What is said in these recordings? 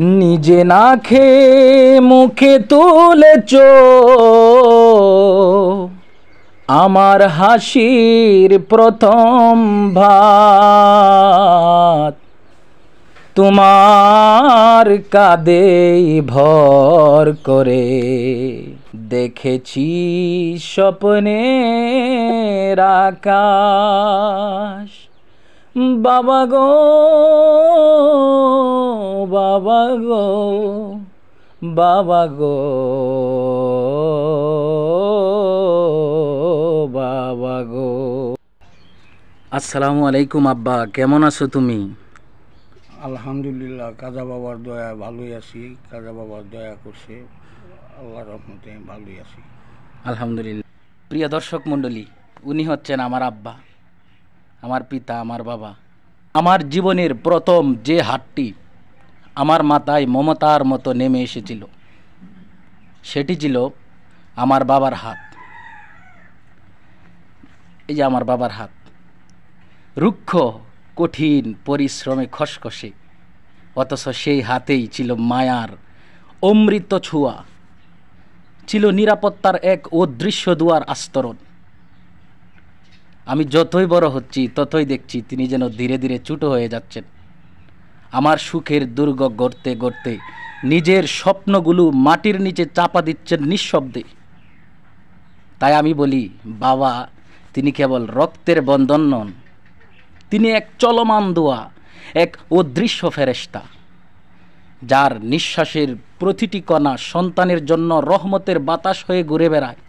নিজে না খেয়ে মুখে তুলেছ আমার হাসির প্রথম ভাত, তোমার কাঁধেই ভর করে দেখেছি স্বপ্নের আকাশ। বাবা গো বাবা গো বাবা গো বাবা গো। আসসালামু আলাইকুম আব্বা, কেমন আছো তুমি? আলহামদুলিল্লাহ, কাজা বাবার দয়া ভালোই আছি। কাজা বাবার দয়া করছে, আল্লাহর রহমতে ভালোই আছি আলহামদুলিল্লাহ। প্রিয় দর্শক মণ্ডলী, উনি হচ্ছেন আমার আব্বা, আমার পিতা, আমার বাবা। আমার জীবনের প্রথম যে হাতটি আমার মাথায় মমতার মতো নেমে এসেছিল সেটি ছিল আমার বাবার হাত। এই যে আমার বাবার হাত, রুক্ষ কঠিন পরিশ্রমে খসখসে, অথচ সেই হাতেই ছিল মায়ার অমৃত ছোঁয়া, ছিল নিরাপত্তার এক অদৃশ্য দুয়ার আস্তরণ। আমি যতই বড় হচ্ছি ততই দেখছি তিনি যেন ধীরে ধীরে ছোট হয়ে যাচ্ছেন। আমার সুখের দুর্গ গড়তে গড়তে নিজের স্বপ্নগুলো মাটির নিচে চাপা দিচ্ছেন নিঃশব্দে। তাই আমি বলি, বাবা তিনি কেবল রক্তের বন্ধন নন, তিনি এক চলমান দোয়া, এক অদৃশ্য ফেরেশতা, যার নিঃশ্বাসের প্রতিটি কণা সন্তানের জন্য রহমতের বাতাস হয়ে ঘুরে বেড়ায়।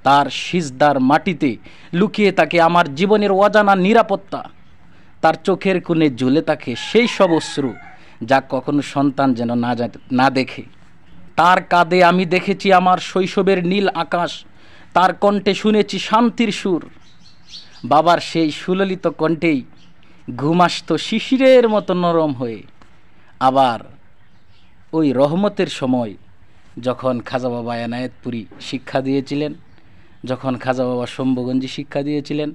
তার সিজদার মাটিতে লুকিয়ে থাকে আমার জীবনের অজানা নিরাপত্তা। তার চোখের কোণে ঝুলে থাকে সেই সব অশ্রু যা কখনো সন্তান যেন না দেখে। তার কাঁধে আমি দেখেছি আমার শৈশবের নীল আকাশ, তার কণ্ঠে শুনেছি শান্তির সুর। বাবার সেই সুললিত কণ্ঠেই ঘুম আসত শিশিরের মতো নরম হয়ে। আবার ওই রহমতের সময় যখন খাজা বাবা এনায়েতপুরী শিক্ষা দিয়েছিলেন, যখন খাজা বাবা শম্ভুগঞ্জি শিক্ষা দিয়েছিলেন,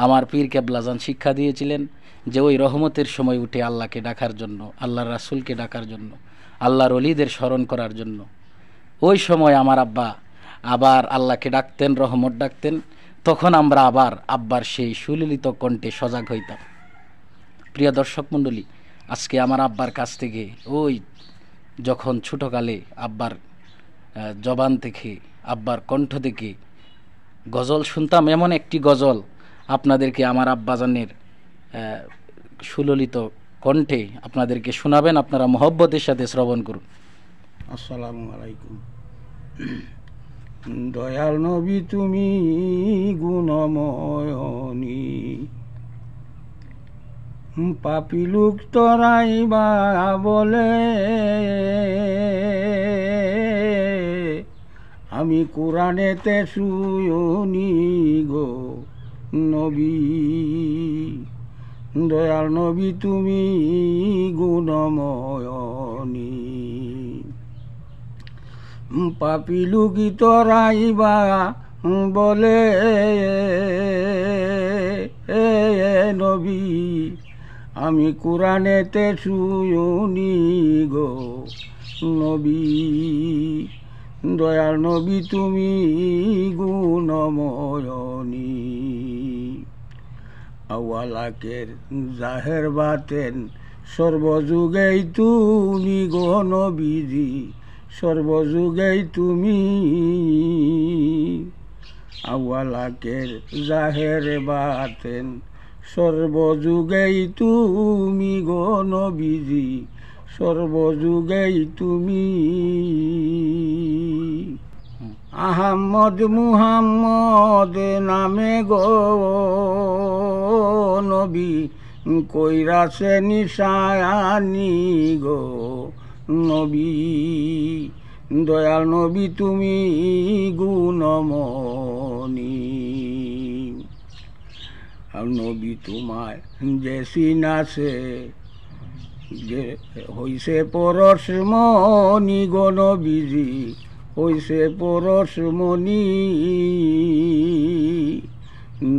আমার পীর কেবলাজান শিক্ষা দিয়েছিলেন যে ওই রহমতের সময় উঠে আল্লাহকে ডাকার জন্য, আল্লাহর রাসূলকে ডাকার জন্য, আল্লাহর ওলিদের স্মরণ করার জন্য। ওই সময় আমার আব্বা আবার আল্লাহকে ডাকতেন, রহমত ডাকতেন। তখন আমরা আবার আব্বার সেই সুললিত কণ্ঠে সজাগ হইতাম। প্রিয় দর্শক মণ্ডলী, আজকে আমার আব্বার কাছ থেকে ওই যখন ছোটোকালে আব্বার জবান থেকে, আব্বার কণ্ঠ থেকে গজল শুনতাম, এমন একটি গজল আপনাদেরকে আমার আব্বাজানের সুললিত কণ্ঠে আপনাদেরকে শোনাবেন। আপনারা মহব্বতের সাথে শ্রবণ করুন। আসসালামু আলাইকুম। দয়াল নবী তুমি গুণময়নি, পাপী লোক তরাইবা বলে, আমি কোরআনেতে শুনি গো নবী। দয়াল নবী তুমি গুণময়নি, পাপী লোকি তরাইবা বলে, নবী আমি কোরআনেতে শুনি গো নবী। দয়াল নবী তুমি গুণময়নি, আওয়ালাকের জাহের বাতেন সর্বযুগেই তুমি গো নবীজি, সর্বযুগেই তুমি। আওয়ালাকের জাহের বাতেন সর্বযুগেই তুমি গো নবীজি, সর্বযুগেই তুমি। আহমদ মুহাম্মদ নামে গো নবী, কইরাছে নিশায়ানি গো নবী। দয়াল নবী তুমি গুণমনি, আর নবী তোমায় যে সিনাছে যে হইছে পরশমণি গো নবীজি, হইছে পরশমণি।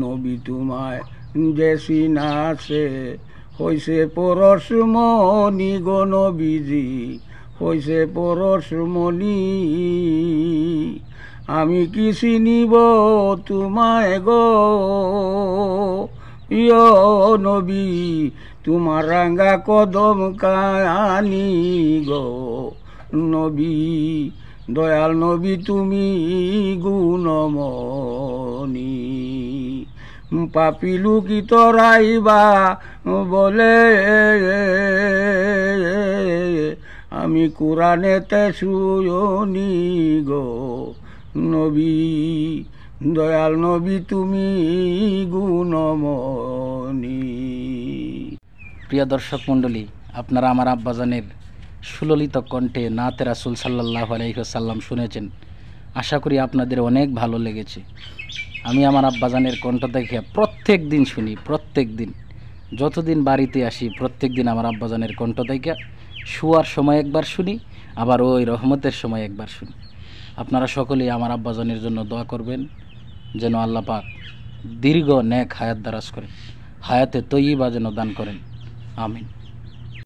নবী তোমায় যে সিনাছে হইছে পরশমণি গো নবীজি, হইছে পরশমণি। আমি কি চিনিব তোমায় গো ইয় নবী, তোমার রাঙ্গা কদম কানি গো নবী, দয়াল নবী তুমি গুণমণি। পাপিলু কি তরাইবা বলে, আমি কোরআনেতে শুনি গো নবী, দয়াল নবী তুমি গুণমণি। প্রিয় দর্শক মণ্ডলী, আপনারা আমার আব্বাজানের সুললিত কণ্ঠে নাতে রাসূল সাল্লাল্লাহু আলাইহি ওয়াসাল্লাম শুনেছেন। আশা করি আপনাদের অনেক ভালো লেগেছে। আমি আমার আব্বাজানের কণ্ঠ দেখে প্রত্যেক দিন শুনি, প্রত্যেক দিন যতদিন বাড়িতে আসি প্রত্যেক দিন আমার আব্বাজানের কণ্ঠ দেখে শোয়ার সময় একবার শুনি, আবার ওই রহমতের সময় একবার শুনি। আপনারা সকলেই আমার আব্বাজানের জন্য দোয়া করবেন যেন আল্লাহ পাক দীর্ঘ নেক হায়াত দারাজ করেন, হায়াতে তৈয়বা যেন দান করেন। আমিন।